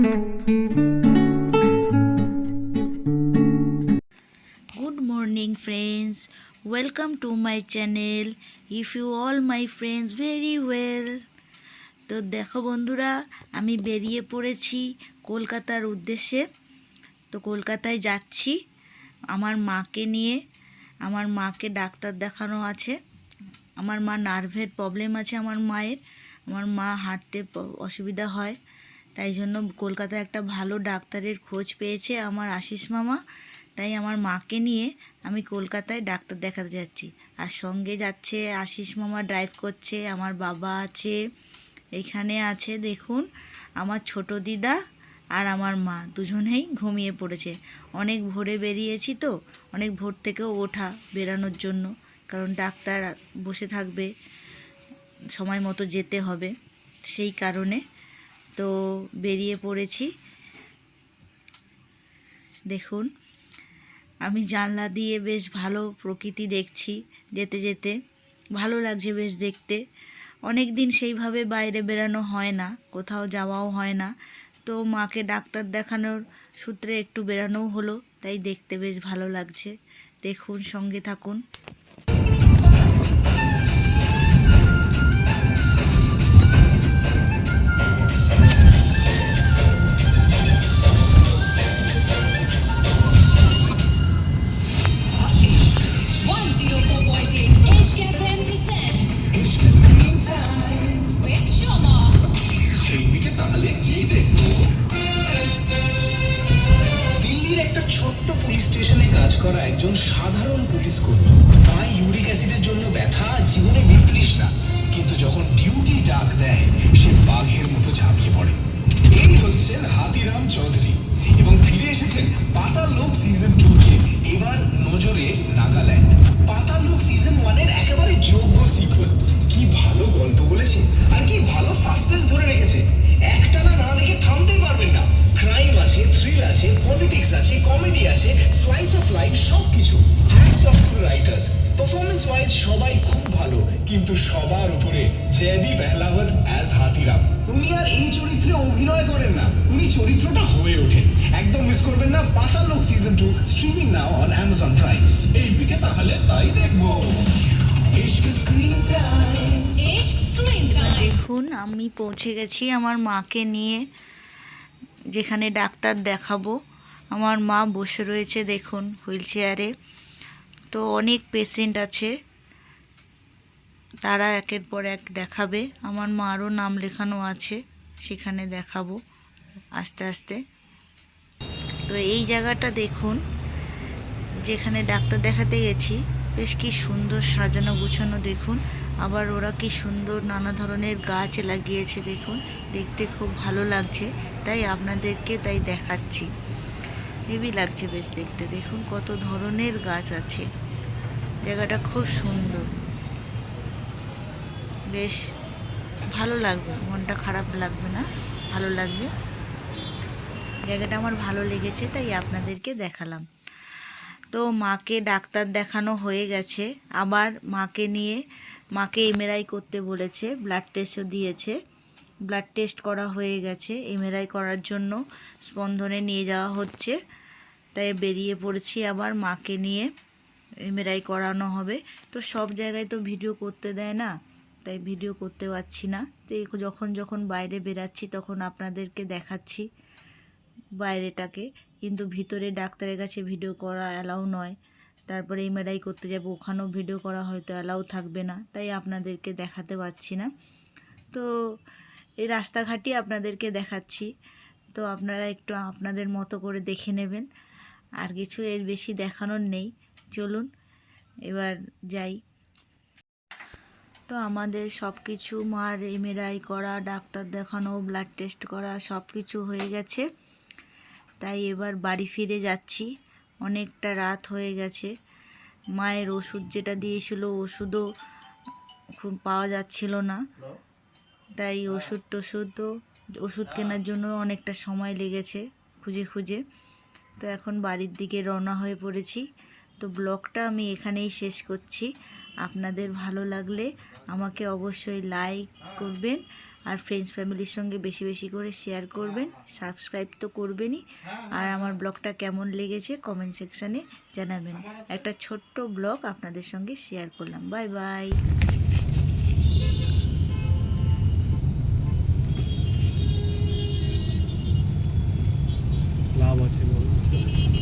Good morning friends, welcome to my channel. If you all my friends very well. তো দেখো বন্ধুরা, আমি বেরিয়ে পড়েছি কলকাতার উদ্দেশ্যে। তো কলকাতায় যাচ্ছি আমার মাকে নিয়ে। আমার মাকে ডাক্তার দেখানো আছে। আমার মা নার্ভের প্রবলেম আছে। আমার মা হাঁটতে অসুবিধা হয়, তাই জন্য কলকাতায় একটা ভালো ডাক্তারের খোঁজ পেয়েছে আমার আশিস মামা। তাই আমার মাকে নিয়ে আমি কলকাতায় ডাক্তার দেখাতে যাচ্ছি। আর সঙ্গে যাচ্ছে আশিস মামা, ড্রাইভ করছে। আমার বাবা আছে, এইখানে আছে দেখুন আমার ছোট দিদা আর আমার মা, দুজনেই ঘুমিয়ে পড়েছে। অনেক ভোরে বেরিয়েছি তো, অনেক ভোর থেকেও ওঠা বেরানোর জন্য, কারণ ডাক্তার বসে থাকবে, সময় মতো যেতে হবে, সেই কারণে তো বেরিয়ে পড়েছি। দেখুন আমি জানলা দিয়ে বেশ ভালো প্রকৃতি দেখছি, যেতে যেতে ভালো লাগছে বেশ দেখতে। অনেক দিন সেইভাবে বাইরে বেরানো হয় না, কোথাও যাওয়াও হয় না। তো মাকে ডাক্তার দেখানোর সূত্রে একটু বেরানোও হলো, তাই দেখতে বেশ ভালো লাগছে। দেখুন, সঙ্গে থাকুন। ছোট্ট পুলিশ স্টেশনে কাজ করা একজন সাধারণ পুলিশ কর্মী, পায়ে ইউরিক অ্যাসিডের জন্য ব্যথা, জীবনে বিতৃষ্ণা, কিন্তু যখন ডিউটি ডাক দেয় সে বাঘের মতো ঝাঁপিয়ে পড়ে। এই হচ্ছেন হাতিরাম চৌধুরী, এবং ফিরে এসেছেন পাতাল লোক সিজন 2 নিয়ে। এবার নজরে নাগাল্যান্ড। পাতাল লোক সিজন 1 এর একেবারে যোগ্য সিকুয়েল। কি ভালো গল্প বলেছে, আর কি ভালো সাসপেন্স ধরে রেখেছে। একটানা না দেখে থামতেই পারবেন না। ক্রাইম আছে, থ্রিল আছে, পলিটিক্স আছে, কমেডি আছে, স্লাইস অফ লাইফ, সবকিছু। Hats off to writers. Performance wise সবাই খুব ভালো, কিন্তু সবার উপরে জয়দীপ আহলাওয়াত অ্যাজ হাতিরাম। উনি আর এই চরিত্রে অভিনয় করেন না, উনি চরিত্রটা হয়ে ওঠেন। একদম মিস করবেন না পাতাল লোক season 2, streaming now on Amazon prime. এই উইকে তাহলে তাই দেখবো। Ishq screen time. দেখুন আমি পৌঁছে গেছি আমার মাকে নিয়ে, যেখানে ডাক্তার দেখাবো। আমার মা বসে রয়েছে দেখুন হুইল চেয়ারে। তো অনেক পেশেন্ট আছে, তারা একের পর এক দেখাবে। আমার মারও নাম লেখানো আছে, সেখানে দেখাবো আস্তে আস্তে। তো এই জায়গাটা দেখুন, যেখানে ডাক্তার দেখাতে গেছি, বেশ কি সুন্দর সাজানো গুছানো দেখুন। আবার ওরা কি সুন্দর নানা ধরনের গাছ লাগিয়েছে দেখুন, দেখতে খুব ভালো লাগছে, তাই আপনাদেরকে তাই দেখাচ্ছি। হেভি লাগছে বেশ দেখতে। দেখুন কত ধরনের গাছ আছে, জায়গাটা খুব সুন্দর, বেশ ভালো লাগবে, মনটা খারাপ লাগবে না, ভালো লাগবে। জায়গাটা আমার ভালো লেগেছে, তাই আপনাদেরকে দেখালাম। তো মাকে ডাক্তার দেখানো হয়ে গেছে। আবার মাকে এমআরআই করতে বলেছে, ব্লাড টেস্টও দিয়েছে। ব্লাড টেস্ট করা হয়ে গেছে, এমআরআই করার জন্য স্পন্দনে নিয়ে যাওয়া হচ্ছে। তাই বেরিয়ে পড়েছি আবার মাকে নিয়ে, এমআরআই করানো হবে। তো সব জায়গায় তো ভিডিও করতে দেয় না, তাই ভিডিও করতে পারছি না। তো যখন বাইরে বেরাচ্ছি তখন আপনাদেরকে দেখাচ্ছি বাইরেটাকে, কিন্তু ভিতরে ডাক্তারের কাছে ভিডিও করা অ্যালাউ নয়। তারপরে এমআরআই করতে যাব, ওখানেও ভিডিও করা হয়তো অ্যালাউ থাকবে না, তাই আপনাদেরকে দেখাতে পারছি না। তো এই রাস্তাঘাটই আপনাদেরকে দেখাচ্ছি। তো আপনারা একটু আপনাদের মতো করে দেখে নেবেন, আর কিছু এর বেশি দেখানোর নেই। চলুন এবার যাই। তো আমাদের সব কিছু, মার এমআরআই করা, ডাক্তার দেখানো, ব্লাড টেস্ট করা সব কিছু হয়ে গেছে। তাই এবার বাড়ি ফিরে যাচ্ছি, অনেকটা রাত হয়ে গেছে। মায়ের ওষুধ যেটা দিয়েছিল, ওষুধও খুব পাওয়া যাচ্ছিল না, তাই ওষুধ কেনার জন্য অনেকটা সময় লেগেছে খুঁজে খুঁজে। তো এখন বাড়ির দিকে রওনা হয়ে পড়েছি। তো ব্লগটা আমি এখানেই শেষ করছি। আপনাদের ভালো লাগলে আমাকে অবশ্যই লাইক করবেন আর ফ্রেন্ডস ফ্যামিলির সঙ্গে বেশি বেশি করে শেয়ার করবেন, সাবস্ক্রাইব তো করবেনই। আর আমার ব্লগটা কেমন লেগেছে কমেন্ট সেকশানে জানাবেন। একটা ছোট্ট ব্লগ আপনাদের সঙ্গে শেয়ার করলাম। Bye bye. লাভ আছে বলো।